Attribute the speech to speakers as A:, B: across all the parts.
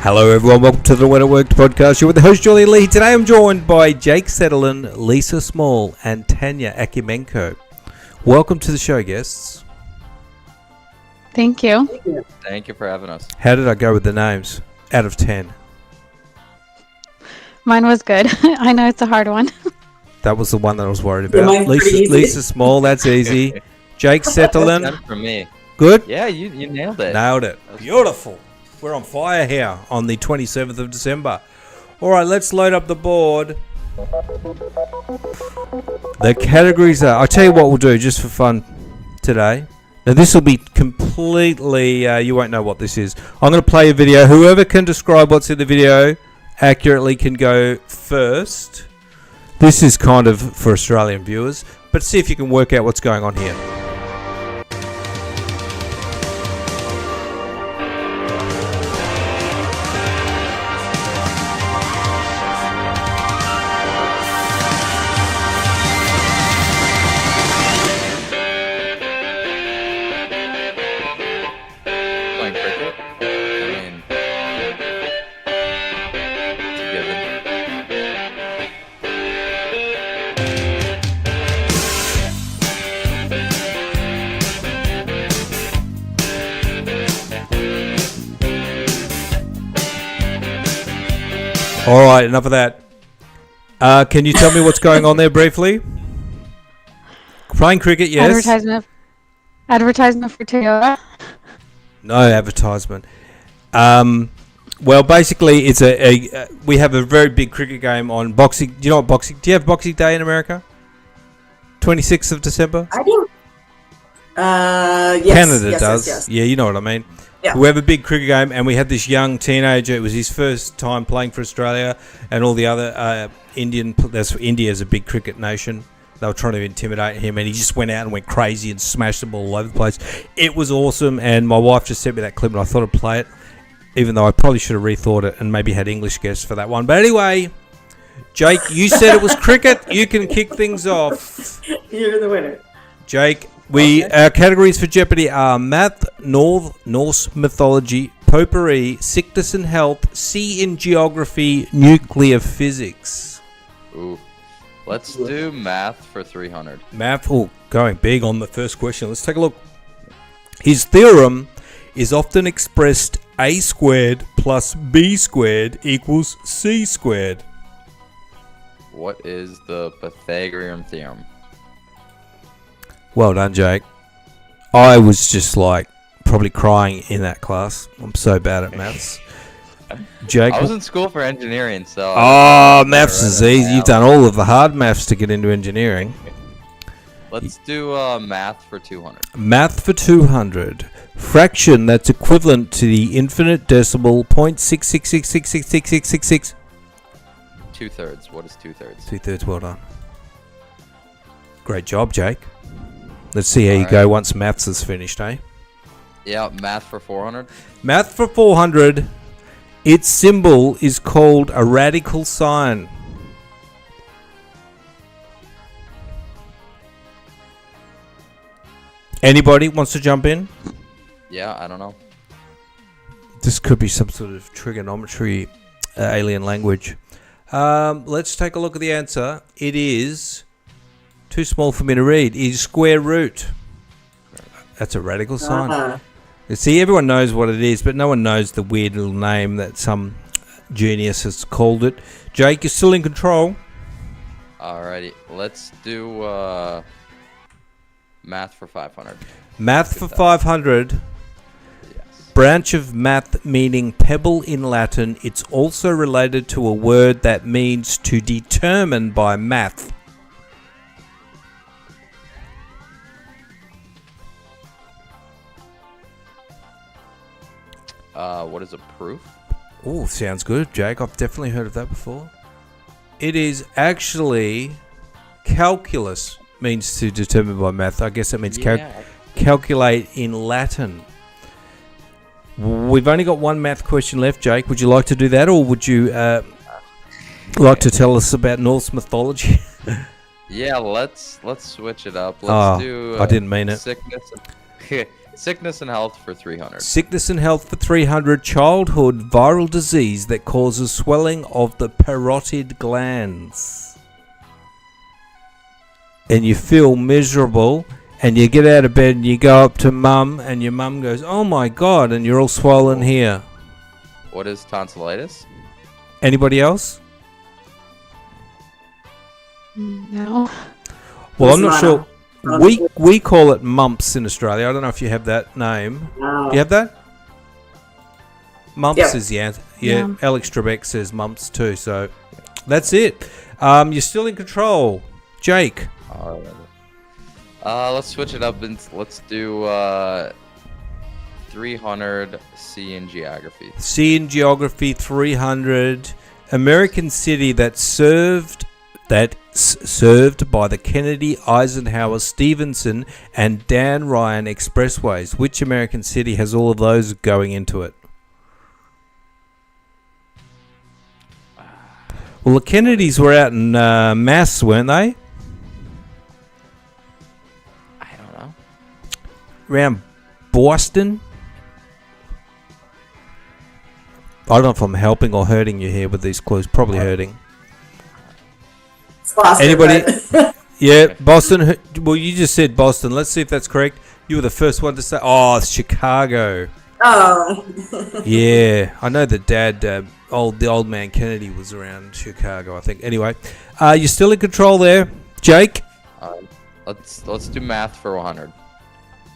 A: Hello everyone, welcome to the When It Worked podcast. You're with the host Julian Lee. Today I'm joined by Jake Setterlun, Lisa Small and Tanya Akimenko. Welcome to the show, guests.
B: Thank you.
C: Thank you for having us.
A: How did I go with the names? Out of 10.
B: Mine was good. I know it's a hard one.
A: That was the one that I was worried about.
D: Yeah,
A: Lisa Small, that's easy. Jake Setterlun.
C: That's for me.
A: Good?
C: Yeah, you nailed it.
A: Nailed it. Beautiful. We're on fire here on the 27th of December. All right, let's load up the board. The categories are... I'll tell you what we'll do just for fun today. Now, this will be completely... you won't know what this is. I'm going to play a video. Whoever can describe what's in the video accurately can go first. This is kind of for Australian viewers, but see if you can work out what's going on here.
C: Playing cricket? I mean, it's a given.
A: All right, enough of that. Can you tell me what's going on there briefly? Playing cricket, yes.
B: Advertisement for Toyota.
A: No advertisement. Well, basically, it's we have a very big cricket game on Boxing. Do you know what Boxing? Do you have Boxing Day in America? 26th of December.
D: I do. Yes.
A: Canada does.
D: Yes.
A: Yeah, you know what I mean.
D: Yeah.
A: We have a big cricket game, and we had this young teenager. It was his first time playing for Australia, and all the other India's a big cricket nation. They were trying to intimidate him, and he just went out and went crazy and smashed the ball all over the place. It was awesome, and my wife just sent me that clip, and I thought I'd play it, even though I probably should have rethought it and maybe had English guests for that one. But anyway, Jake, you said it was cricket. You can kick things off.
D: You're the winner.
A: Jake, our categories for Jeopardy are math, Norse mythology, potpourri, sickness and health, sea in geography, nuclear physics.
C: Ooh. Let's do math for 300.
A: Math, going big on the first question. Let's take a look. His theorem is often expressed a squared plus b squared equals c squared.
C: What is the Pythagorean theorem?
A: Well done, Jake. I was just probably crying in that class. I'm so bad at maths. Jake,
C: I was in school for engineering, so...
A: maths is easy. You've done all of the hard maths to get into engineering.
C: Let's do math for 200.
A: Math for 200. Fraction that's equivalent to the infinite decimal 0.666666666.
C: 2/3. What is 2/3?
A: 2/3, well done. Great job, Jake. Let's see how you
C: Alright.
A: go once maths is finished, eh?
C: Yeah, math for 400.
A: Math for 400. Its symbol is called a radical sign. Anybody wants to jump in?
C: Yeah, I don't know.
A: This could be some sort of trigonometry alien language. Let's take a look at the answer. It is too small for me to read. It is square root. That's a radical sign. See, everyone knows what it is, but no one knows the weird little name that some genius has called it. Jake, you're still in control.
C: Alrighty, let's do math for 500.
A: Math for 500.
C: Yes.
A: Branch of math meaning pebble in Latin. It's also related to a word that means to determine by math.
C: What is a proof?
A: Oh, sounds good, Jake. I've definitely heard of that before. It is actually calculus, means to determine by math. I guess that means calculate in Latin. We've only got one math question left, Jake. Would you like to do that, or would you like to tell us about Norse mythology?
C: Yeah, let's switch it up. Let's do.
A: I didn't mean it.
C: Sickness. Sickness and health for 300.
A: Sickness and health for 300. Childhood viral disease that causes swelling of the parotid glands. And you feel miserable, and you get out of bed and you go up to mum, and your mum goes, "Oh my God," and you're all swollen here.
C: What is tonsillitis?
A: Anybody else?
B: No.
A: Well, I'm not
D: It's
A: sure.
D: not
A: We call it mumps in Australia. I don't know if you have that name.
D: No.
A: Do you have that? Mumps
D: Yeah.
A: is yeah.
B: Yeah.
A: Alex Trebek says mumps too. So that's it. You're still in control, Jake.
C: Let's switch it up and let's do 300 C in geography.
A: C in geography 300. American city that's served by the Kennedy, Eisenhower, Stevenson, and Dan Ryan expressways. Which American city has all of those going into it? Well, the Kennedys were out in Mass, weren't they?
C: I don't know.
A: Around Boston? I don't know if I'm helping or hurting you here with these clues. Probably hurting.
D: It's Boston,
A: Anybody?
D: but-
A: Yeah, Boston. Well, you just said Boston. Let's see if that's correct. You were the first one to say, oh, it's Chicago.
D: Oh.
A: Yeah, I know that Dad, the old man Kennedy was around Chicago, I think. Anyway, you're still in control there, Jake.
C: Let's do math for 100.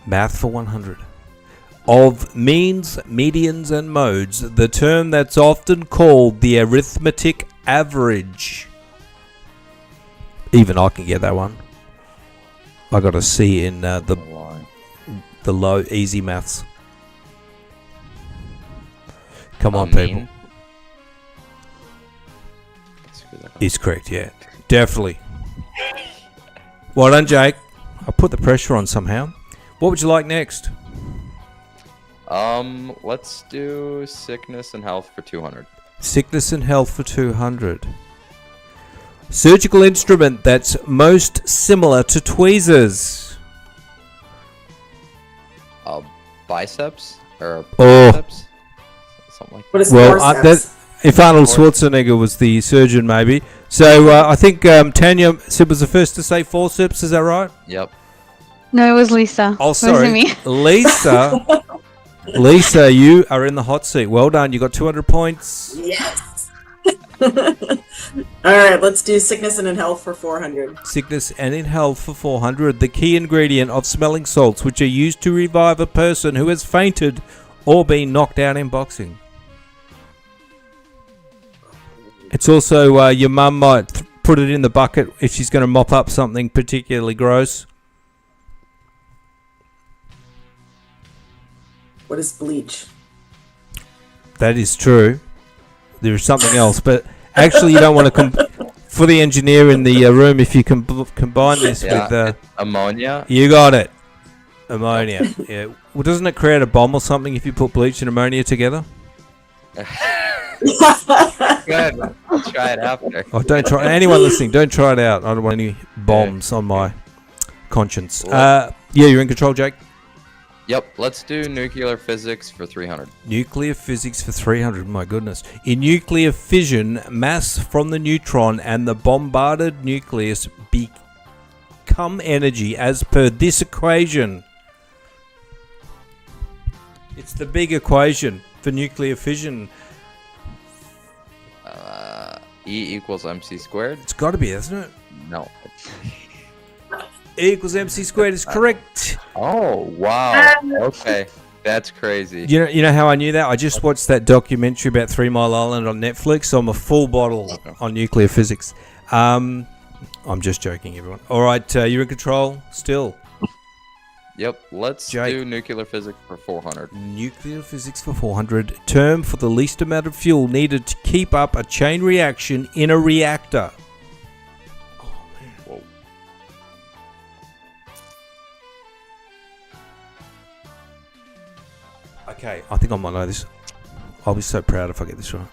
A: Math for 100. Of means, medians, and modes, the term that's often called the arithmetic average. Even I can get that one. I got a C in the low easy maths. Come on, people.
C: Mean. Screw that up.
A: Is correct, yeah. Definitely. Well done, Jake. I put the pressure on somehow. What would you like next?
C: Let's do sickness and health for 200.
A: Sickness and health for 200. Surgical instrument that's most similar to tweezers.
C: Biceps or
A: Oh.
C: biceps? Something like
D: What is
A: Well,
D: forceps?
A: if Arnold Schwarzenegger was the surgeon, maybe. So I think Tanya was the first to say forceps. Is that right?
C: Yep.
B: No, it was Lisa.
A: Oh,
B: It wasn't
A: sorry,
B: me.
A: Lisa. Lisa, you are in the hot seat. Well done. You got 200 points.
D: Yes. All right, let's do sickness and in health for 400.
A: Sickness and in health for 400. The key ingredient of smelling salts, which are used to revive a person who has fainted or been knocked out in boxing. It's also your mum might put it in the bucket if she's going to mop up something particularly gross.
D: What is bleach?
A: That is true. There is something else, but actually you don't want to for the engineer in the room, if you can combine this
C: Yeah.
A: with
C: Ammonia.
A: you got it, ammonia. Yeah. Well, doesn't it create a bomb or something if you put bleach and ammonia together?
C: Good. I'll try it after.
A: Oh, don't try. Anyone listening, don't try it out. I don't want any bombs on my conscience. Yeah, you're in control, Jake.
C: Yep. Let's do nuclear physics for 300.
A: Nuclear physics for 300. My goodness. In nuclear fission, mass from the neutron and the bombarded nucleus become energy as per this equation. It's the big equation for nuclear fission.
C: E equals mc squared.
A: It's got to be, hasn't it?
C: No.
A: E equals mc squared is correct.
C: Oh wow. Okay. That's crazy.
A: You know how I knew that? I just watched that documentary about 3 Mile Island on Netflix, so I'm a full bottle on nuclear physics. I'm just joking, everyone. All right, you're in control still.
C: Yep. Let's
A: Jake.
C: do nuclear physics for 400.
A: Nuclear physics for 400. Term for the least amount of fuel needed to keep up a chain reaction in a reactor.
C: Whoa.
A: Okay, I think I might know this. I'll be so proud if I get this right.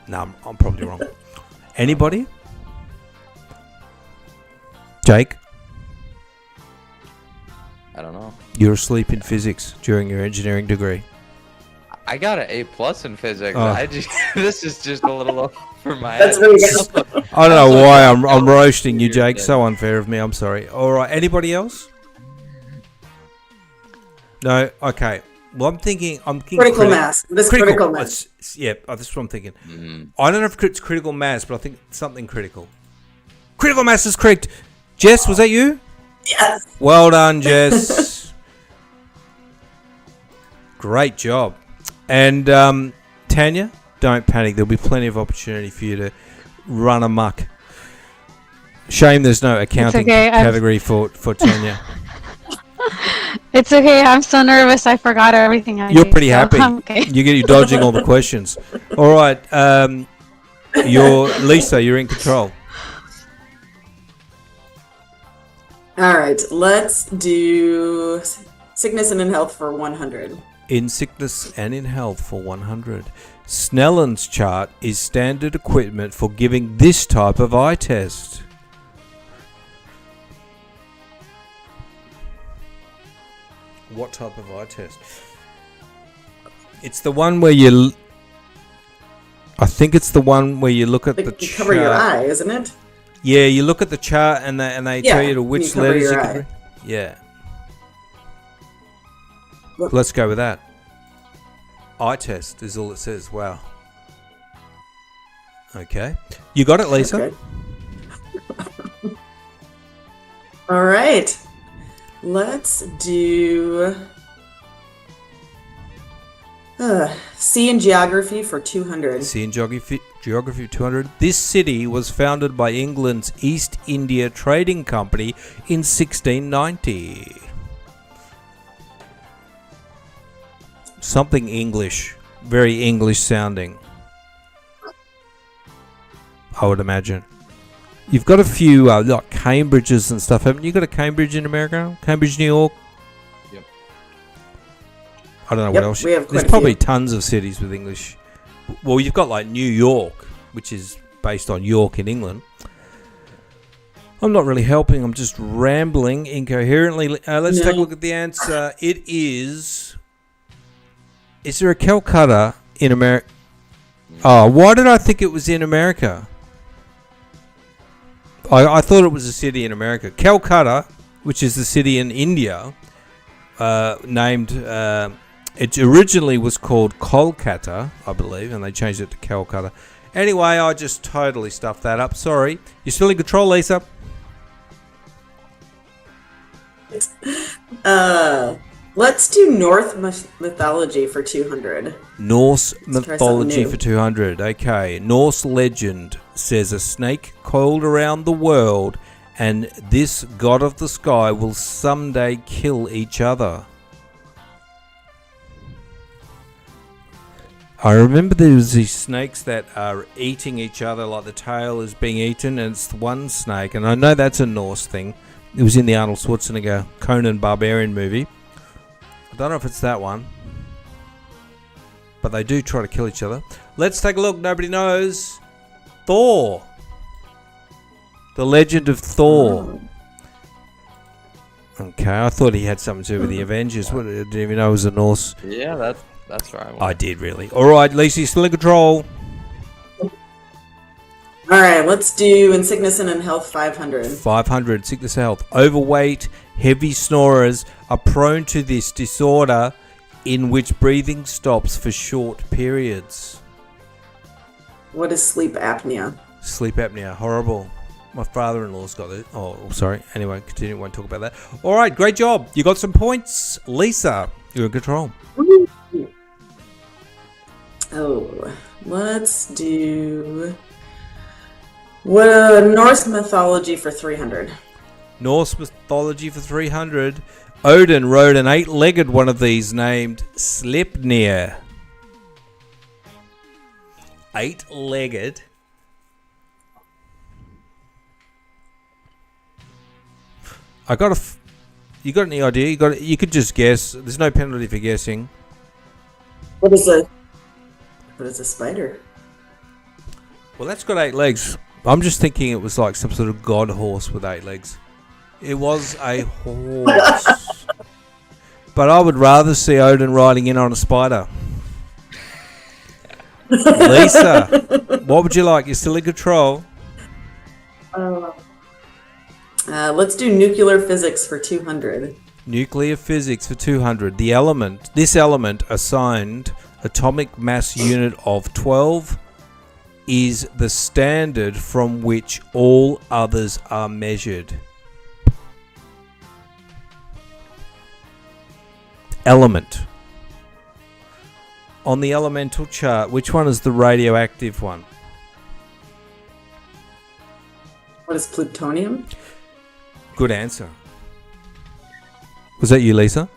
A: No, I'm probably wrong. Anybody? Jake?
C: I don't
A: You're asleep in physics during your engineering degree.
C: I got an A+ in physics.
A: Oh.
C: This is just a little low for my
D: That's
C: head.
D: really good.
A: I don't know why I'm roasting you, Jake. So unfair of me. I'm sorry. All right. Anybody else? No. Okay. Well, I'm thinking.
D: Critical mass. This critical mass.
A: Yeah, that's what I'm thinking.
C: Mm-hmm.
A: I don't know if it's critical mass, but I think it's something critical. Critical mass is correct. Jess, was that you?
D: Yes.
A: Well done, Jess. Great job. And Tanya, don't panic. There'll be plenty of opportunity for you to run amok. Shame there's no accounting category for Tanya.
B: It's okay. I'm so nervous. I forgot everything I
A: You're
B: knew,
A: pretty
B: so
A: happy.
B: I'm okay.
A: You're dodging all the questions. All right. You're Lisa. You're in control.
D: All right, let's do sickness and in health for 100.
A: In sickness and in health for 100. Snellen's chart is standard equipment for giving this type of eye test. What type of eye test? It's the one where you... I think it's the one where you look at the chart.
D: Cover your eye, isn't it?
A: Yeah, you look at the chart and they tell you to which letters you can read. Yeah.
D: Look.
A: Let's go with that. Eye test is all it says. Wow. Okay. You got it, Lisa?
D: Okay. All right. Let's do C in geography for 200.
A: C in geography 200. This city was founded by England's East India Trading Company in 1690. Something English. Very English sounding, I would imagine. You've got a few like Cambridges and stuff, haven't you? Got a Cambridge in America? Cambridge, New York?
C: Yep.
A: I don't know what else.
D: We have
A: There's probably tons of cities with English. Well, you've got like New York, which is based on York in England. I'm not really helping. I'm just rambling incoherently. Let's take a look at the answer. It is... Is there a Calcutta in America? Oh, why did I think it was in America? I thought it was a city in America. Calcutta, which is the city in India, named... it originally was called Kolkata, I believe, and they changed it to Calcutta. Anyway, I just totally stuffed that up. Sorry. You're still in control, Lisa?
D: Let's do Norse mythology for 200.
A: Norse mythology for 200. Okay. Norse legend says a snake coiled around the world and this god of the sky will someday kill each other. I remember there was these snakes that are eating each other, like the tail is being eaten, and it's one snake, and I know that's a Norse thing. It was in the Arnold Schwarzenegger Conan Barbarian movie. I don't know if it's that one, but they do try to kill each other. Let's take a look. Nobody knows. Thor. The Legend of Thor. Okay, I thought he had something to do with the Avengers. What, I didn't even know it was a Norse.
C: Yeah, that's right.
A: I did, really. All right, Lisa, you're still in control.
D: All right, let's do in sickness and in health 500.
A: 500, sickness, health. Overweight, heavy snorers are prone to this disorder in which breathing stops for short periods.
D: What is sleep apnea?
A: Sleep apnea, horrible. My father-in-law's got it. Oh, sorry. Anyway, continue. Won't talk about that. All right, great job. You got some points. Lisa, you're in control.
D: Oh, let's do Norse mythology for 300.
A: Norse mythology for 300. Odin rode an 8-legged one of these named Sleipnir. 8-legged. You got any idea? You could just guess. There's no penalty for guessing.
D: What is a spider?
A: Well, that's got 8 legs. I'm just thinking it was like some sort of god horse with 8 legs. It was a horse. But I would rather see Odin riding in on a spider. Lisa, what would you like? You're still in control.
D: Let's do nuclear physics for 200.
A: Nuclear physics for 200. This element assigned atomic mass unit of 12 is the standard from which all others are measured. Element. On the elemental chart, which one is the radioactive one?
D: What is plutonium?
A: Good answer. Was that you, Lisa?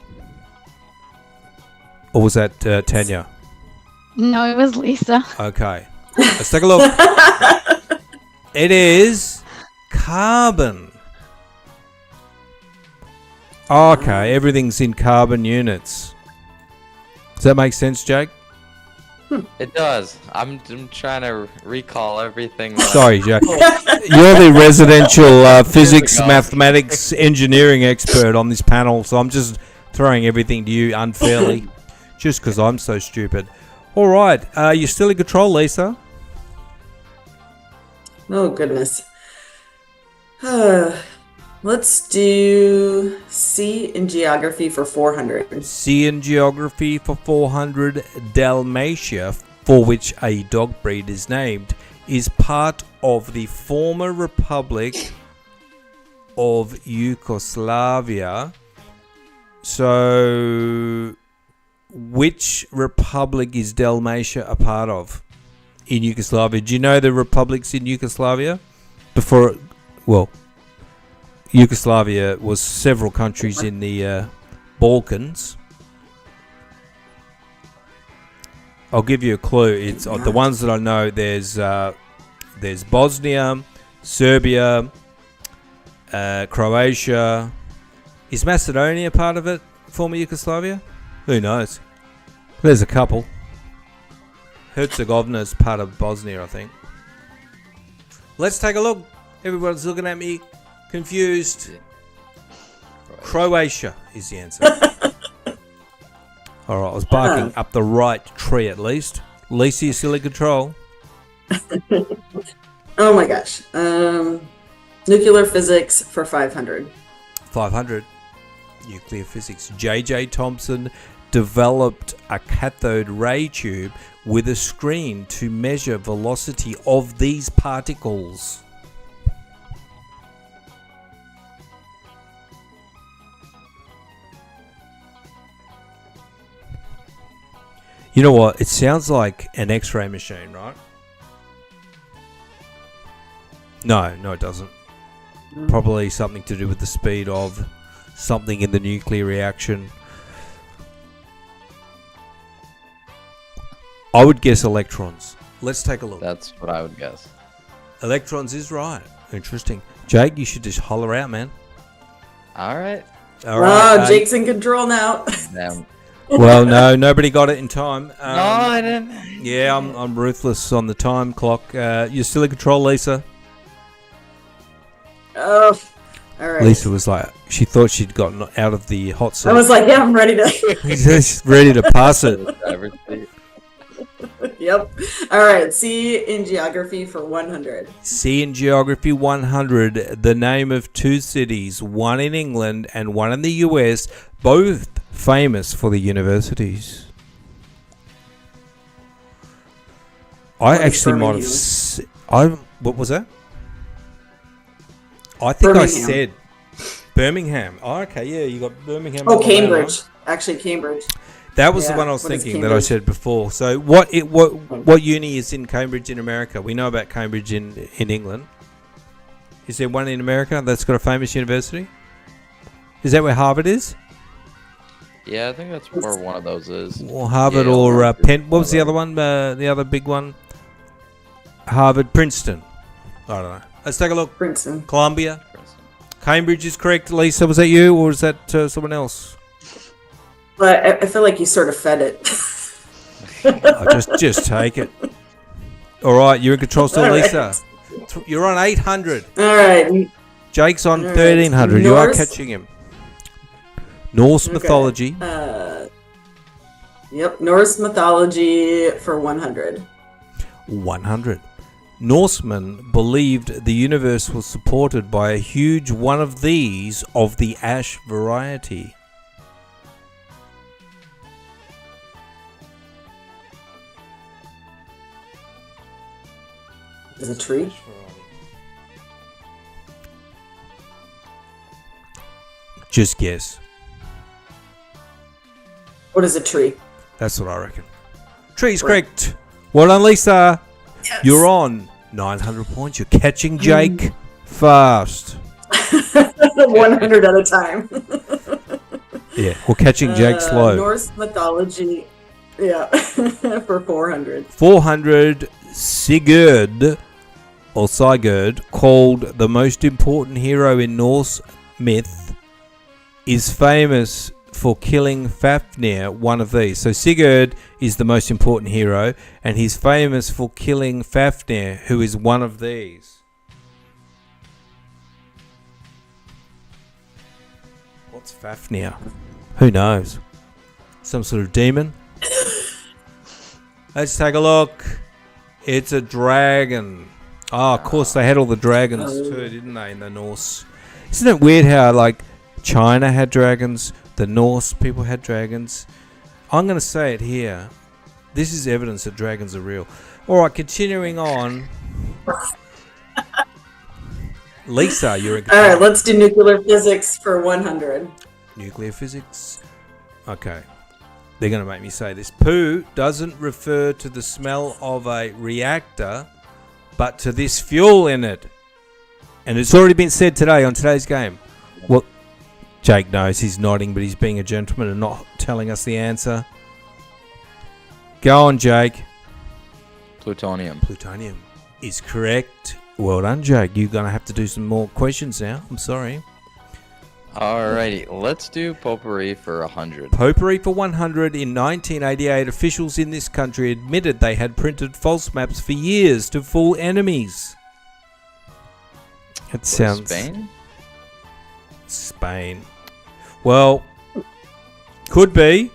A: Or was that Tanya?
B: No, it was Lisa.
A: Okay. Let's take a look. It is carbon. Okay, everything's in carbon units. Does that make sense, Jake?
C: It does. I'm trying to recall everything.
A: Sorry, Jake. You're the residential physics, mathematics, engineering expert on this panel, so I'm just throwing everything to you unfairly, just because I'm so stupid. All right, you're still in control, Lisa.
D: Oh, goodness. Let's do C in geography for 400.
A: C in geography for 400. Dalmatia, for which a dog breed is named, is part of the former Republic of Yugoslavia. So, which republic is Dalmatia a part of in Yugoslavia? Do you know the republics in Yugoslavia? Yugoslavia was several countries in the Balkans. I'll give you a clue. It's the ones that I know. There's Bosnia, Serbia, Croatia. Is Macedonia part of it? Former Yugoslavia? Who knows? There's a couple. Herzegovina's part of Bosnia, I think. Let's take a look. Everyone's looking at me confused. Croatia is the answer. All right, I was barking up the right tree at least. Lisa, you're still in control.
D: Oh my gosh. Nuclear physics for 500.
A: 500. Nuclear physics. J.J. Thomson developed a cathode ray tube with a screen to measure velocity of these particles. You know what? It sounds like an X-ray machine, right? No, it doesn't. Probably something to do with the speed of something in the nuclear reaction. I would guess electrons. Let's take a look.
C: That's what I would guess.
A: Electrons is right. Interesting. Jake, you should just holler out, man.
C: All right.
A: All right.
D: Jake's in control now.
C: Now,
A: Well, no, nobody got it in time.
C: no, I didn't.
A: Yeah, I'm ruthless on the time clock. You're still in control, Lisa?
D: Oh, all right.
A: Lisa was like, she thought she'd gotten out of the hot seat.
D: I was like, yeah, I'm ready to.
A: Just ready to pass it.
D: Yep. All right. C in geography for 100.
A: C in geography 100. The name of two cities, one in England and one in the US, both famous for the universities. I actually might have. What was that? I think I said Birmingham. Oh, okay, yeah, you got Birmingham.
D: Oh, Cambridge. Actually, Cambridge.
A: That was the one I was thinking that I said before. So what uni is in Cambridge in America? We know about Cambridge in England. Is there one in America that's got a famous university? Is that where Harvard is?
C: Yeah, I think that's where one of those is.
A: Or Harvard or Penn. What was the other one? The other big one? Harvard, Princeton. I don't know. Let's take a look.
D: Princeton.
A: Columbia. Cambridge is correct. Lisa, was that you or is that someone else?
D: But I feel like you sort of fed it.
A: Just take it. All right, you're in control still, Lisa. You're on 800.
D: All right.
A: Jake's on 1300. You are catching him. Norse mythology.
D: Yep, Norse mythology for 100.
A: 100. Norsemen believed the universe was supported by a huge one of these of the ash variety.
D: Is it a tree?
A: Just guess.
D: What is a tree?
A: That's what I reckon. Tree's correct. Well done, Lisa.
D: Yes.
A: You're on 900 points. You're catching Jake fast.
D: 100 at a time.
A: Yeah, we're catching Jake slow.
D: Norse mythology, yeah, for 400.
A: 400. Sigurd, or Sigurd, called the most important hero in Norse myth, is famous for killing Fafnir, one of these. So Sigurd is the most important hero, and he's famous for killing Fafnir, who is one of these. What's Fafnir? Who knows? Some sort of demon? Let's take a look. It's a dragon. Oh, of course, they had all the dragons too, didn't they, in the Norse? Isn't it weird how, like, China had dragons, the Norse people had dragons? I'm going to say it here. This is evidence that dragons are real. All right, continuing on. Lisa, you're in control.
D: All right, let's do nuclear physics for 100.
A: Nuclear physics. Okay. They're going to make me say this. Poo doesn't refer to the smell of a reactor, but to this fuel in it. And it's already been said today on today's game. Well, Jake knows, he's nodding, but he's being a gentleman and not telling us the answer. Go on, Jake.
C: Plutonium.
A: Plutonium is correct. Well done, Jake. You're going to have to do some more questions now. I'm sorry.
C: Alrighty, let's do potpourri for 100.
A: Potpourri for 100. In 1988, officials in this country admitted they had printed false maps for years to fool enemies. It sounds...
C: Spain?
A: Spain. Well, could be.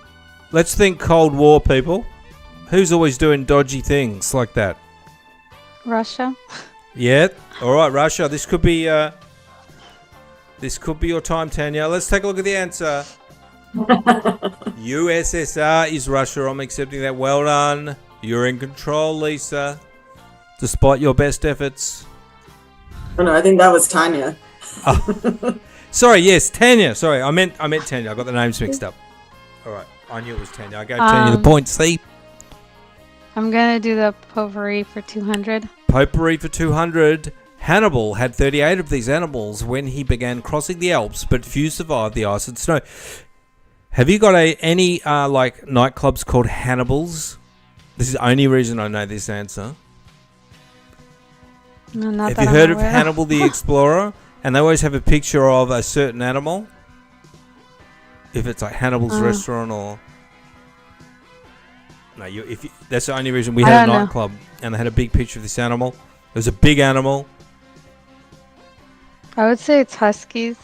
A: Let's think Cold War, people. Who's always doing dodgy things like that?
B: Russia.
A: Yeah. All right, Russia. This could be your time, Tanya. Let's take a look at the answer. USSR is Russia. I'm accepting that. Well done. You're in control, Lisa. Despite your best efforts.
D: Oh no, I think that was Tanya.
A: Oh. Sorry, yes, Tanya. Sorry, I meant Tanya. I got the names mixed up. All right, I knew it was Tanya. I gave Tanya the point. See?
B: I'm going to do the potpourri for 200.
A: Potpourri for 200. Hannibal had 38 of these animals when he began crossing the Alps, but few survived the ice and snow. Have you got any like nightclubs called Hannibals? This is the only reason I know this answer.
B: No, not
A: Have
B: that
A: you
B: I'm
A: heard of
B: aware.
A: Hannibal the Explorer? And they always have a picture of a certain animal. If it's like Hannibal's restaurant or... No, that's the only reason we had a nightclub and they had a big picture of this animal. It was a big animal.
B: I would say it's huskies.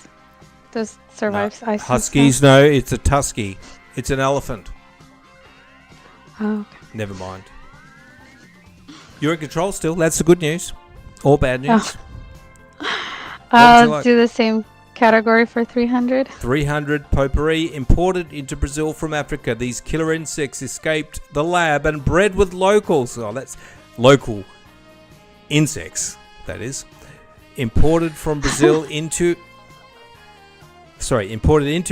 B: Those survive ice and
A: Huskies,
B: snow.
A: no, it's a tusky. It's an elephant.
B: Oh, okay.
A: Never mind. You're in control still. That's the good news. Or bad news.
B: I'll
A: like?
B: do the same category for 300.
A: 300 potpourri imported into Brazil from Africa. These killer insects escaped the lab and bred with locals. Oh, that's local insects, that is. Imported into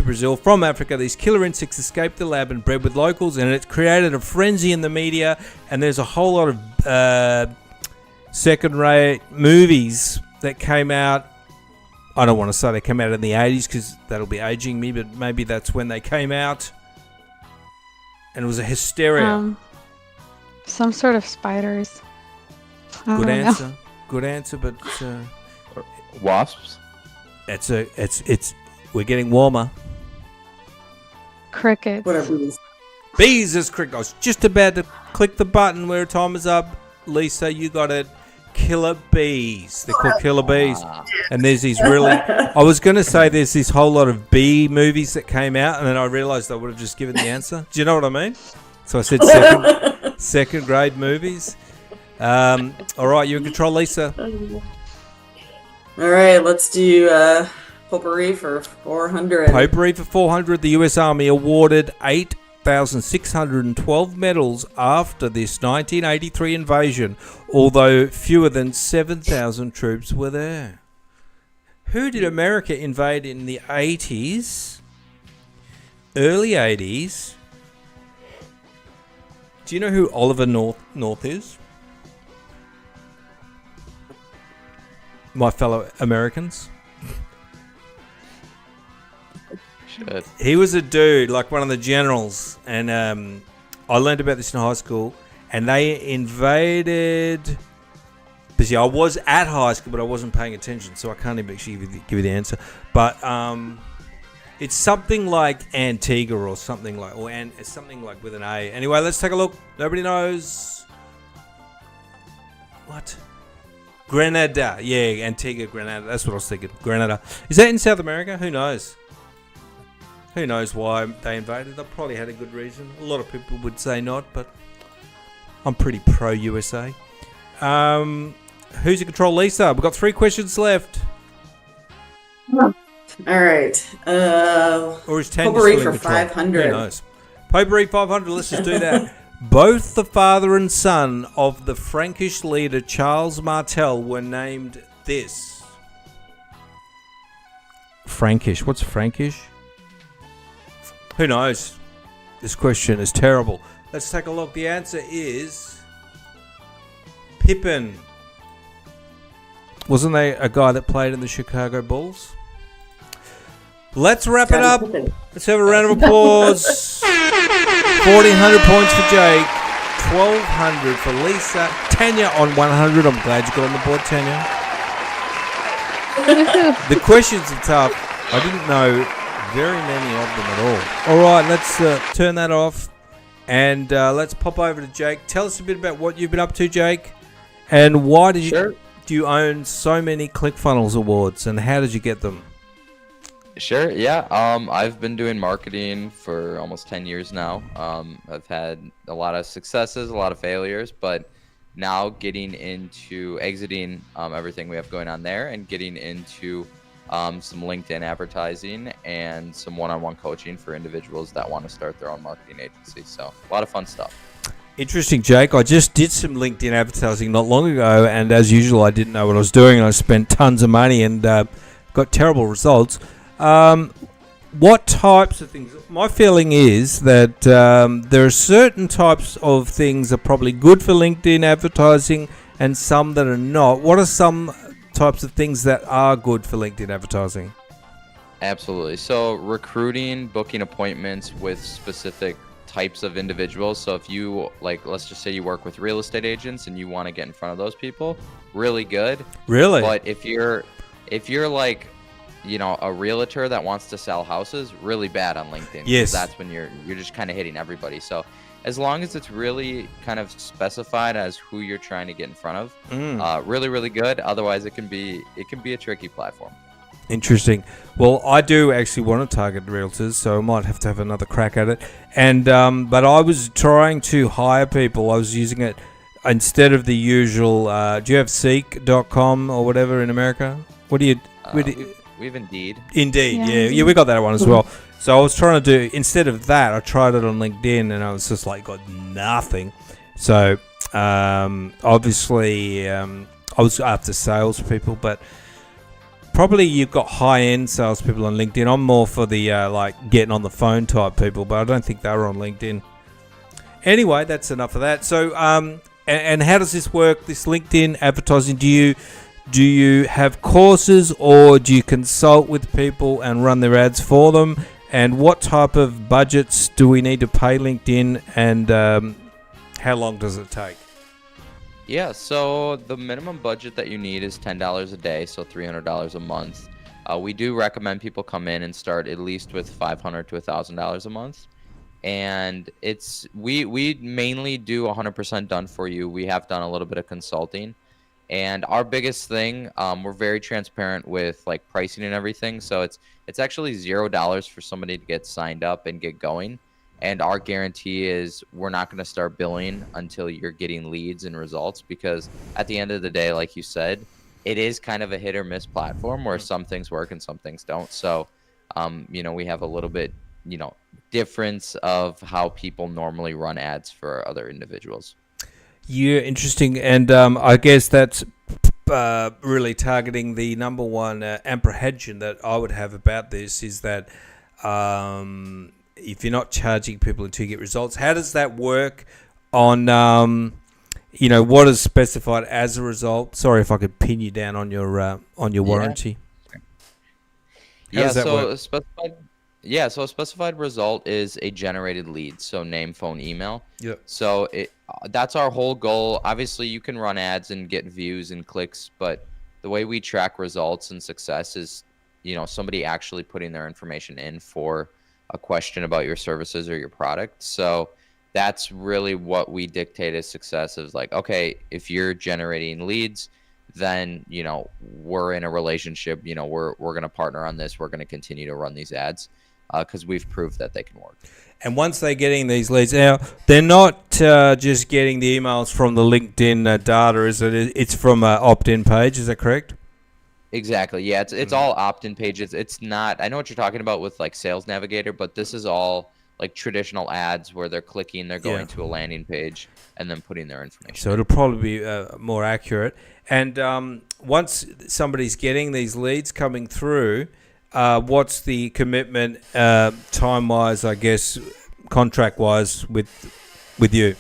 A: Brazil from Africa. These killer insects escaped the lab and bred with locals, and it created a frenzy in the media. And there's a whole lot of second-rate movies that came out. I don't want to say they came out in the 80s because that'll be aging me, but maybe that's when they came out. And it was a hysteria.
B: Some sort of spiders.
A: Good answer. Good answer, but
C: Wasps?
A: we're getting warmer.
B: Crickets.
D: Whatever it is.
A: Bees is cricket. I was just about to click the button where time is up. Lisa, you got it. Killer bees. They're called killer bees. And there's these really... I was going to say there's this whole lot of bee movies that came out, and then I realised I would have just given the answer. Do you know what I mean? So I said second grade movies. All right, you're in control, Lisa.
D: All right, let's do potpourri for 400.
A: Potpourri for 400. The U.S. Army awarded 8,612 medals after this 1983 invasion, although fewer than 7,000 troops were there. Who did America invade in the 80s? Early 80s? Do you know who Oliver North is? My fellow Americans.
C: Should.
A: He was a dude, like one of the generals, and I learned about this in high school, and they invaded. But see, I was at high school, but I wasn't paying attention, so I can't even actually give you the answer. But it's something like Antigua or something like, it's something like with an A. Anyway, let's take a look. Nobody knows. What? Grenada. Yeah, Antigua, Grenada. That's what I was thinking. Grenada. Is that in South America? Who knows? Who knows why they invaded? They probably had a good reason. A lot of people would say not, but I'm pretty pro-USA. Who's in control, Lisa? We've got 3 questions left.
D: All right.
A: Or is Tanya
D: potpourri
A: still in
D: for
A: control?
D: 500.
A: Who knows? Potpourri 500. Let's just do that. Both the father and son of the Frankish leader Charles Martel were named this. Frankish. What's Frankish? Who knows? This question is terrible. Let's take a look. The answer is Pippin. Wasn't there a guy that played in the Chicago Bulls? Let's wrap it up. Let's have a round of applause. 1,400 points for Jake. 1,200 for Lisa. Tanya on 100. I'm glad you got on the board, Tanya. The questions are tough. I didn't know very many of them at all. All right, let's turn that off. And let's pop over to Jake. Tell us a bit about what you've been up to, Jake. And why do you own so many ClickFunnels awards? And how did you get them?
C: Sure, yeah. I've been doing marketing for almost 10 years now. I've had a lot of successes, a lot of failures, but now getting into exiting everything we have going on there and getting into some LinkedIn advertising and some one-on-one coaching for individuals that want to start their own marketing agency. So a lot of fun stuff.
A: Interesting, Jake. I just did some LinkedIn advertising not long ago, and as usual, I didn't know what I was doing, and I spent tons of money and got terrible results. What types of things? My feeling is that there are certain types of things that are probably good for LinkedIn advertising and some that are not. What are some types of things that are good for LinkedIn advertising?
C: Absolutely. So recruiting, booking appointments with specific types of individuals. So if you, like, let's just say you work with real estate agents and you want to get in front of those people, really good.
A: Really?
C: But if you're like, you know, a realtor that wants to sell houses, really bad on LinkedIn.
A: Yes.
C: That's when you're just kind of hitting everybody. So as long as it's really kind of specified as who you're trying to get in front of, really, really good. Otherwise, it can be a tricky platform.
A: Interesting. Well, I do actually want to target realtors, so I might have to have another crack at it. And but I was trying to hire people. I was using it instead of the usual. Do you have Seek.com or whatever in America? What do you?
C: We have Indeed.
A: Indeed, yeah, we got that one as well. So I was trying to do, instead of that, I tried it on LinkedIn, and I was just like, got nothing. So obviously, I was after salespeople, but probably you've got high-end salespeople on LinkedIn. I'm more for the like getting on the phone type people, but I don't think they were on LinkedIn. Anyway, that's enough of that. So, and how does this work? This LinkedIn advertising? Do you have courses, or do you consult with people and run their ads for them? And what type of budgets do we need to pay LinkedIn, and how long does it take?
C: Yeah, so the minimum budget that you need is $10 a day, so $300 a month. We do recommend people come in and start at least with $500 to $1,000 a month. And we mainly do 100% done for you. We have done a little bit of consulting. And our biggest thing, we're very transparent with like pricing and everything. So it's actually $0 for somebody to get signed up and get going. And our guarantee is we're not going to start billing until you're getting leads and results, because at the end of the day, like you said, it is kind of a hit or miss platform where some things work and some things don't. So, we have a little bit, difference of how people normally run ads for other individuals.
A: Yeah, interesting. And I guess that's really targeting the number one apprehension that I would have about this is that if you're not charging people until you get results, how does that work on, what is specified as a result? Sorry if I could pin you down on your warranty. How does that work?
C: So a specified result is a generated lead, so name, phone, email.
A: Yep.
C: So that's our whole goal. Obviously, you can run ads and get views and clicks, but the way we track results and success is, somebody actually putting their information in for a question about your services or your product. So that's really what we dictate as success is like, okay, if you're generating leads, then, we're in a relationship, we're going to partner on this. We're going to continue to run these ads because we've proved that they can work.
A: And once they're getting these leads, now they're not just getting the emails from the LinkedIn data, is it? It's from an opt-in page, is that correct?
C: Exactly. Yeah, it's all opt-in pages. It's not. I know what you're talking about with like Sales Navigator, but this is all like traditional ads where they're clicking, they're going to a landing page, and then putting their information.
A: So it'll probably be more accurate. And once somebody's getting these leads coming through, what's the commitment time-wise, I guess, contract-wise with you?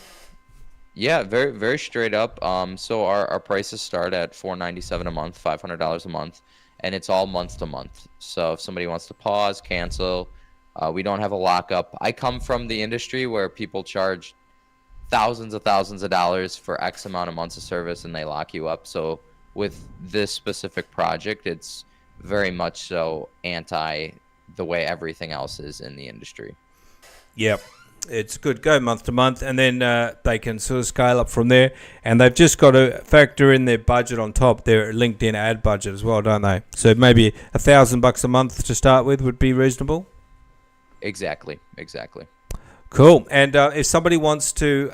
C: Yeah, very very straight up. So our prices start at $497 a month, $500 a month, and it's all month to month. So if somebody wants to pause, cancel, we don't have a lockup. I come from the industry where people charge thousands of dollars for X amount of months of service and they lock you up. So with this specific project, it's very much so anti the way everything else is in the industry.
A: Yep. It's good. Go month to month, and then they can sort of scale up from there. And they've just got to factor in their budget on top, their LinkedIn ad budget as well, don't they? So maybe $1,000 a month to start with would be reasonable.
C: Exactly.
A: Cool. And if somebody wants to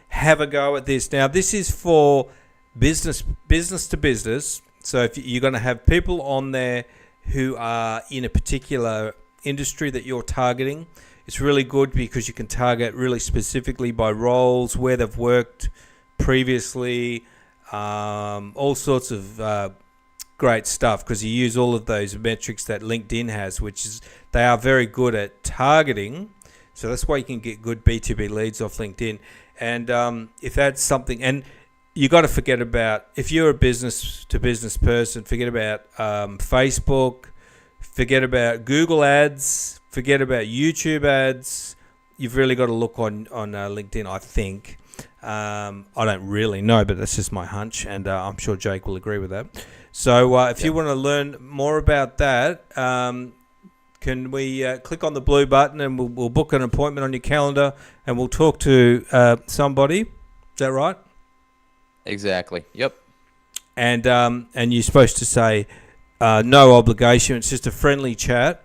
A: have a go at this, now this is for business to business. So if you're going to have people on there who are in a particular industry that you're targeting, it's really good because you can target really specifically by roles, where they've worked previously, all sorts of great stuff, because you use all of those metrics that LinkedIn has, which is they are very good at targeting. So that's why you can get good B2B leads off LinkedIn. And if that's something, and you got to forget about, if you're a business to business person, forget about Facebook, forget about Google ads, forget about YouTube ads. You've really got to look on LinkedIn, I think. I don't really know, but that's just my hunch, and I'm sure Jake will agree with that. So if you want to learn more about that, can we click on the blue button and we'll book an appointment on your calendar and we'll talk to somebody. Is that right?
C: Exactly. Yep.
A: And you're supposed to say no obligation. It's just a friendly chat.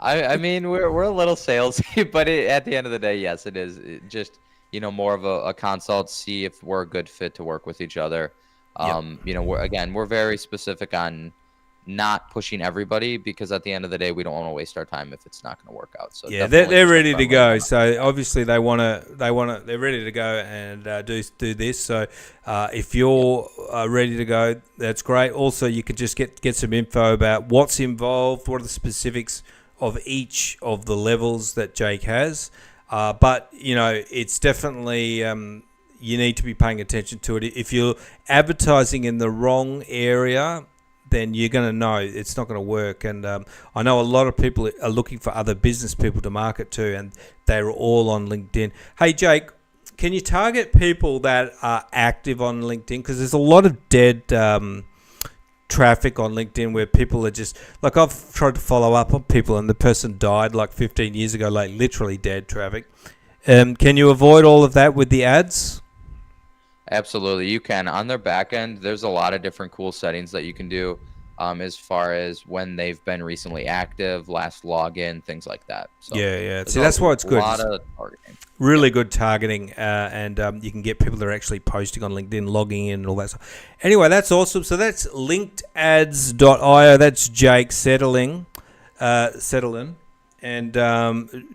C: I mean, we're a little salesy, but at the end of the day, yes, it is. Just, more of a consult, see if we're a good fit to work with each other. We're very specific on not pushing everybody, because at the end of the day, we don't want to waste our time if it's not going to work out. So
A: yeah, they're ready to go. So obviously they're ready to go and do this. So if you're ready to go, that's great. Also, you could just get some info about what's involved, what are the specifics of each of the levels that Jake has. But it's definitely you need to be paying attention to it. If you're advertising in the wrong area, then you're going to know it's not going to work. And I know a lot of people are looking for other business people to market to, and they're all on LinkedIn. Hey, Jake, can you target people that are active on LinkedIn? Because there's a lot of dead traffic on LinkedIn where people are just, like, I've tried to follow up on people and the person died like 15 years ago, like literally dead traffic. Can you avoid all of that with the ads?
C: Absolutely, you can. On their back end, there's a lot of different cool settings that you can do. as far as when they've been recently active, last login, things like that. So
A: Yeah. See, that's why it's good.
C: A lot of targeting.
A: Really good targeting, and you can get people that are actually posting on LinkedIn, logging in, and all that stuff. Anyway, that's awesome. So that's linkedads.io. That's Jake Setterlun, and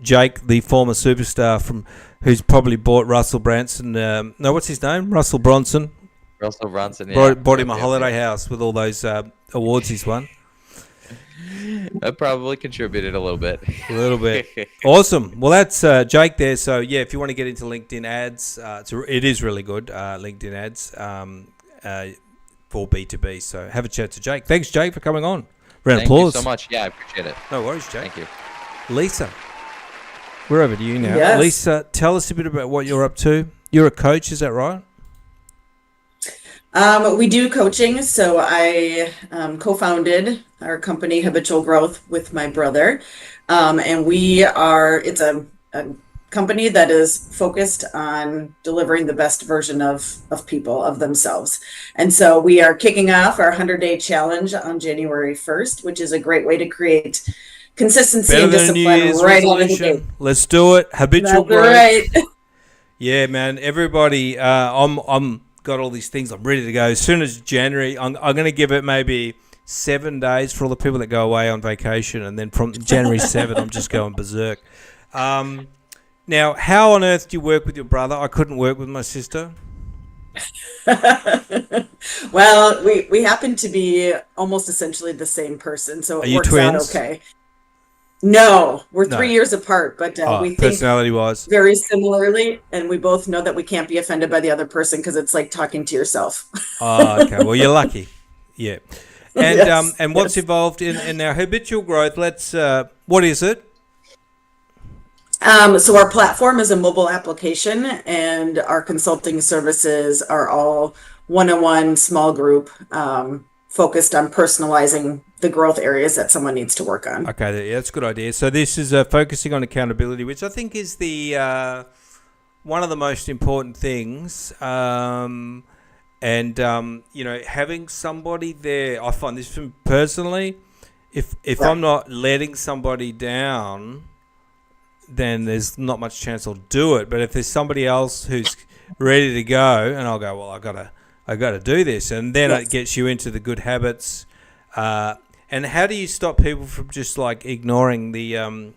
A: Jake, the former superstar who's probably bought Russell Branson. No, what's his name? Russell Bronson.
C: Russell Bronson, yeah.
A: Bought him a holiday house with all those awards he's won.
C: That probably contributed a little bit.
A: A little bit. Awesome. Well, that's Jake there. So, yeah, if you want to get into LinkedIn ads, it is really good, LinkedIn ads for B2B. So have a chat to Jake. Thanks, Jake, for coming on. Round of applause.
C: Thank you so much. Yeah, I appreciate it.
A: No worries, Jake.
C: Thank you.
A: Lisa, we're over to you now.
D: Yes.
A: Lisa, tell us a bit about what you're up to. You're a coach, is that right?
D: We do coaching. So I co-founded our company Habitual Growth with my brother. And it's a company that is focused on delivering the best version of people, of themselves. And so we are kicking off our 100-day challenge on January 1st, which is a great way to create consistency
A: Better
D: and
A: than a New
D: discipline
A: Year's
D: right out of the
A: resolution.
D: gate.
A: Let's do it. Habitual
D: That's
A: growth.
D: right.
A: Yeah, man. Everybody, I'm got all these things. I'm ready to go. As soon as January, I'm going to give it maybe 7 days for all the people that go away on vacation, and then from January 7, I'm just going berserk. Now, how on earth do you work with your brother? I couldn't work with my sister.
D: Well, we happen to be almost essentially the same person, so it
A: Are you
D: works
A: twins?
D: out okay. No, we're
A: No.
D: 3 years apart, but we think
A: Personality-wise.
D: very similarly, and we both know that we can't be offended by the other person because it's like talking to yourself.
A: Oh, okay. Well, you're lucky. Yeah. And
D: Yes,
A: and what's
D: yes.
A: involved in our habitual growth? What is it?
D: So our platform is a mobile application, and our consulting services are all one-on-one, small group, focused on personalizing the growth areas that someone needs to work on.
A: Okay, yeah, that's a good idea. So this is focusing on accountability, which I think is the one of the most important things. Having somebody there, I find this from personally, if
D: Right.
A: I'm not letting somebody down, then there's not much chance I'll do it. But if there's somebody else who's ready to go, and I'll go, well, I gotta do this, and then
D: Yes.
A: it gets you into the good habits. And how do you stop people from just like ignoring the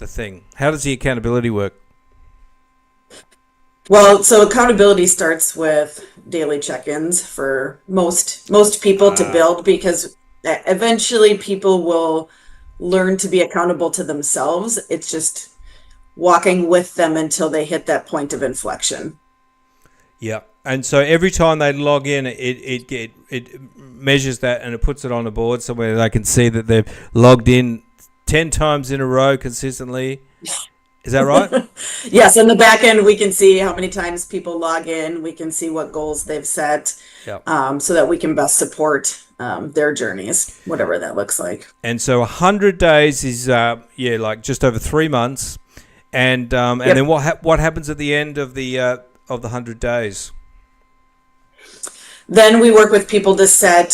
A: thing? How does the accountability work?
D: Well, so accountability starts with daily check-ins for most people to build, because eventually people will learn to be accountable to themselves. It's just walking with them until they hit that point of inflection.
A: Yeah. And so every time they log in, it measures that and it puts it on a board somewhere they can see that they've logged in 10 times in a row consistently. Is that right?
D: Yes, in the back end, we can see how many times people log in. We can see what goals they've set,
A: Yep.
D: so that we can best support their journeys, whatever that looks like.
A: And so 100 days is like just over 3 months, and then what happens at the end of the 100 days?
D: Then we work with people to set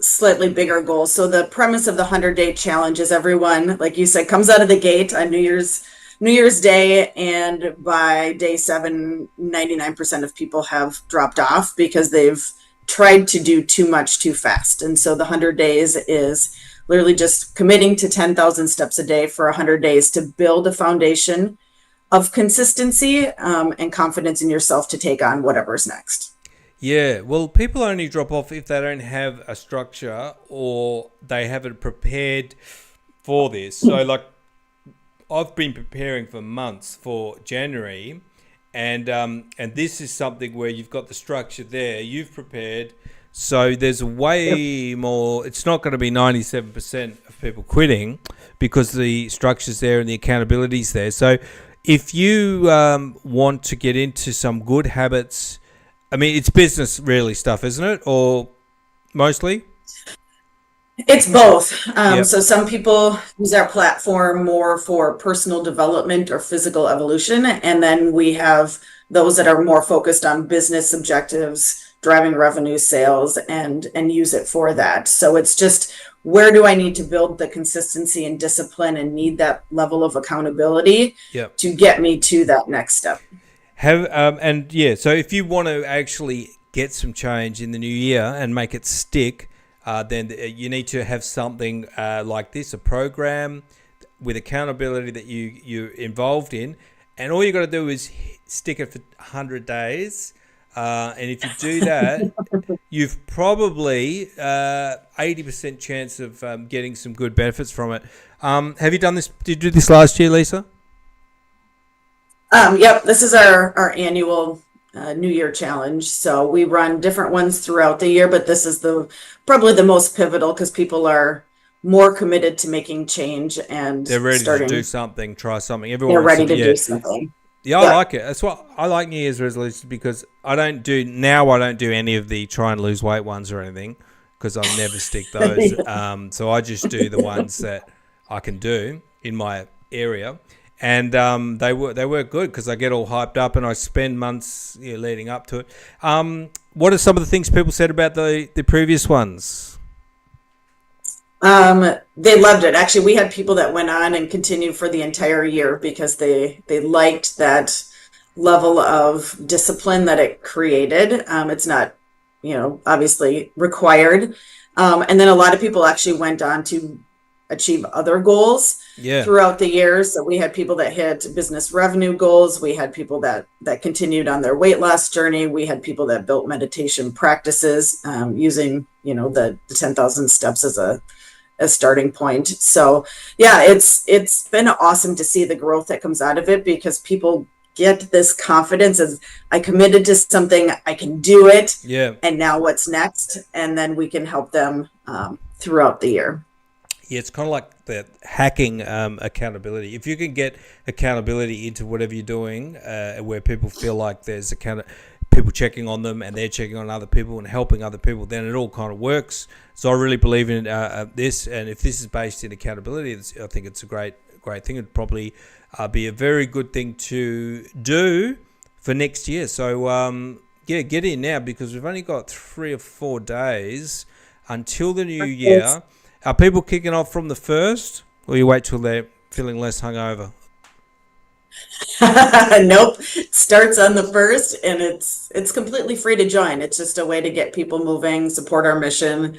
D: slightly bigger goals. So the premise of the 100-day challenge is everyone, like you said, comes out of the gate on New Year's Day, and by day 7, 99% of people have dropped off because they've tried to do too much too fast. And so the 100 days is literally just committing to 10,000 steps a day for 100 days to build a foundation of consistency and confidence in yourself to take on whatever's next.
A: Yeah, well, people only drop off if they don't have a structure or they haven't prepared for this. So, like, I've been preparing for months for January, and this is something where you've got the structure there, you've prepared, so there's way more. It's not going to be 97% of people quitting because the structure's there and the accountability's there. So, if you want to get into some good habits, I mean, it's business really stuff, isn't it? Or mostly?
D: It's both.
A: Yep.
D: So some people use our platform more for personal development or physical evolution. And then we have those that are more focused on business objectives, driving revenue, sales, and use it for that. So it's just, where do I need to build the consistency and discipline and need that level of accountability to get me to that next step?
A: So if you want to actually get some change in the new year and make it stick, then you need to have something like this, a program with accountability that you're involved in, and all you got to do is stick it for 100 days. And if you do that, you've probably 80% chance of getting some good benefits from it. Have you done this? Did you do this last year, Lisa?
D: Yep, this is our annual New Year challenge. So we run different ones throughout the year, but this is probably the most pivotal because people are more committed to making change and
A: they're ready to do something, try something. Everyone
D: they're ready to do something.
A: Yeah, I like it. That's what I like New Year's resolutions, because I don't do any of the try and lose weight ones or anything, because I'll never stick those. So I just do the ones that I can do in my area. And they work good because I get all hyped up and I spend months leading up to it. What are some of the things people said about the previous ones?
D: They loved it. Actually, we had people that went on and continued for the entire year because they liked that level of discipline that it created. It's not, obviously required. And then a lot of people actually went on to achieve other goals throughout the years. So we had people that hit business revenue goals. We had people that continued on their weight loss journey. We had people that built meditation practices using, the 10,000 steps as a starting point. So yeah, it's been awesome to see the growth that comes out of it, because people get this confidence as, I committed to something, I can do it. Yeah. And now what's next? And then we can help them throughout the year.
A: Yeah, it's kind of like the hacking accountability. If you can get accountability into whatever you're doing, where people feel like there's people checking on them and they're checking on other people and helping other people, then it all kind of works. So I really believe in this, and if this is based in accountability, I think it's a great thing. It'd probably be a very good thing to do for next year. So get in now, because we've only got 3 or 4 days until the new year. Are people kicking off from the 1st, or you wait till they're feeling less hungover?
D: Nope. It starts on the 1st, and it's completely free to join. It's just a way to get people moving, support our mission.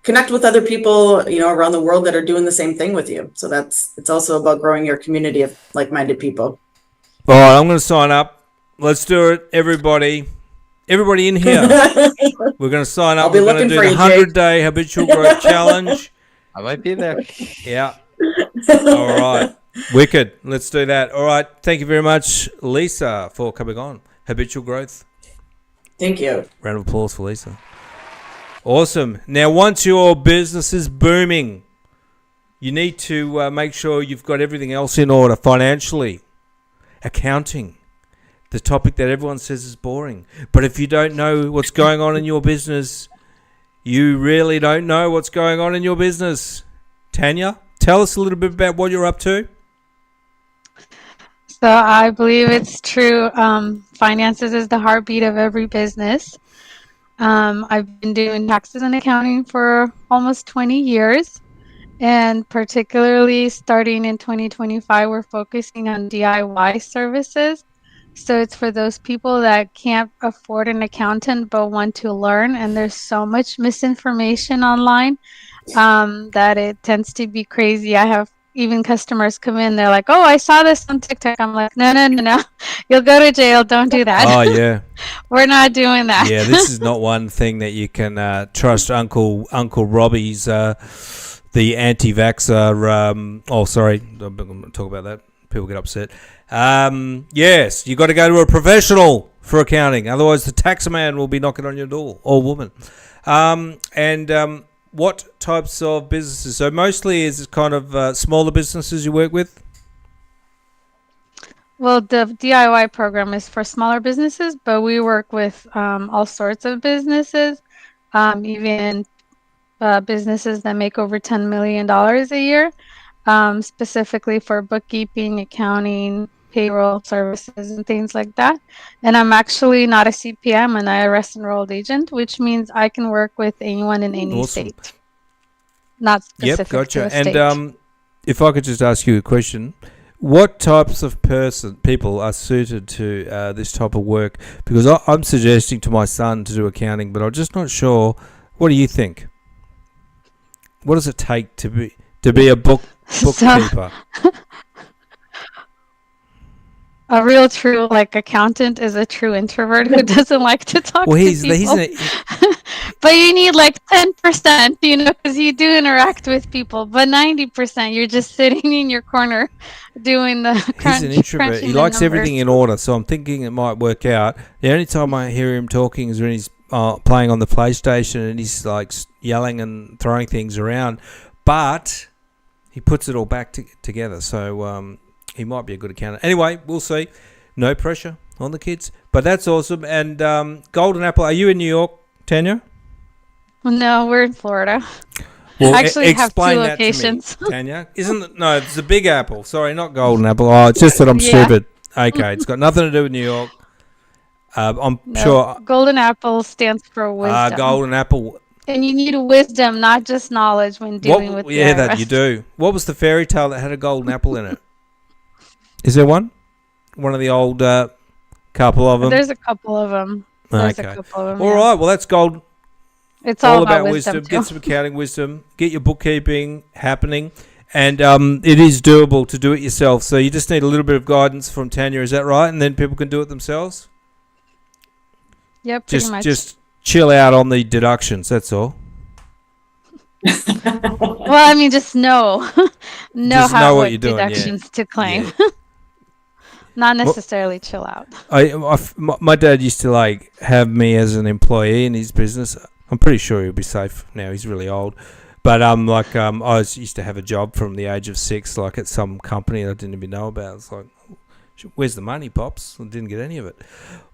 D: Connect with other people, around the world that are doing the same thing with you. So it's also about growing your community of like-minded people.
A: All right, I'm going to sign up. Let's do it, everybody. Everybody in here. We're going to sign up. We're going to do the 100-day Habitual Growth Challenge.
C: I might be there.
A: Yeah. All right. Wicked. Let's do that. All right. Thank you very much, Lisa, for coming on Habitual Growth.
D: Thank you.
A: Round of applause for Lisa. Awesome. Now, once your business is booming, you need to make sure you've got everything else in order financially, accounting. The topic that everyone says is boring. But if you don't know what's going on in your business, you really don't know what's going on in your business. Tanya, tell us a little bit about what you're up to.
B: So I believe it's true. Finances is the heartbeat of every business. I've been doing taxes and accounting for almost 20 years. And particularly starting in 2025, we're focusing on DIY services. So it's for those people that can't afford an accountant but want to learn. And there's so much misinformation online that it tends to be crazy. I have even customers come in, they're like, oh, I saw this on TikTok. I'm like, no. You'll go to jail. Don't do that.
A: Oh, yeah.
B: We're not doing that.
A: Yeah, this is not one thing that you can trust Uncle Robbie's, the anti-vaxxer. Sorry. I'm not going to talk about that. People get upset. Yes, you got to go to a professional for accounting. Otherwise, the tax man will be knocking on your door, or woman. What types of businesses? So mostly is it kind of smaller businesses you work with?
B: Well, the DIY program is for smaller businesses, but we work with all sorts of businesses, even businesses that make over $10 million a year, specifically for bookkeeping, accounting, payroll services and things like that. And I'm actually not a CPA, I'm an IRS enrolled agent, which means I can work with anyone in any
A: Awesome.
B: state, not specific
A: Yep, gotcha.
B: to a state.
A: And if I could just ask you a question, what types of people are suited to this type of work? Because I'm suggesting to my son to do accounting, but I'm just not sure. What do you think? What does it take to be a bookkeeper?
B: A real true accountant is a true introvert who doesn't like to talk to people. But you need 10%, because you do interact with people. But 90%, you're just sitting in your corner doing the
A: He's an introvert. He likes everything in order, so I'm thinking it might work out. The only time I hear him talking is when he's playing on the PlayStation and he's yelling and throwing things around. But he puts it all back together, so he might be a good accountant. Anyway, we'll see. No pressure on the kids. But that's awesome. And Golden Apple, are you in New York, Tanya?
B: No, we're in Florida.
A: Well,
B: actually have 2
A: explain
B: locations.
A: That to me, Tanya. No, it's the Big Apple. Sorry, not Golden Apple. Oh, it's just that I'm stupid. Okay, it's got nothing to do with New York. I'm sure.
B: Golden Apple stands for wisdom.
A: Golden Apple.
B: And you need wisdom, not just knowledge when dealing with the IRS.
A: That you do. What was the fairy tale that had a golden apple in it? Is there one? One of the old couple of them?
B: There's a couple of them.
A: All right, well, that's gold.
B: It's all about wisdom.
A: Get some accounting wisdom. Get your bookkeeping happening. And it is doable to do it yourself. So you just need a little bit of guidance from Tanya. Is that right? And then people can do it themselves?
B: Yep, pretty much.
A: Just chill out on the deductions. That's all.
B: Well, just know what
A: you're doing,
B: deductions to claim. Yeah. Not necessarily chill out.
A: My dad used to have me as an employee in his business. I'm pretty sure he'll be safe now. He's really old. But I used to have a job from the age of 6, at some company I didn't even know about. It's where's the money, Pops? I didn't get any of it.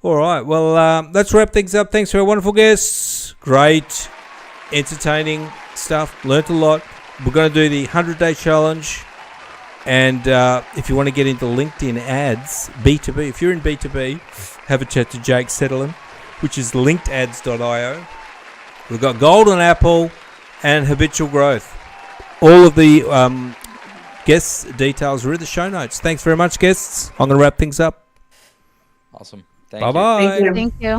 A: All right. Well, let's wrap things up. Thanks for our wonderful guests. Great, entertaining stuff. Learned a lot. We're going to do the 100-day challenge. And if you want to get into LinkedIn ads, B2B, if you're in B2B, have a chat to Jake Setterlun, which is linkedads.io. We've got Golden Apple and Habitual Growth. All of the guests' details are in the show notes. Thanks very much, guests. I'm going to wrap things up.
C: Awesome.
A: Bye-bye.
B: Thank you.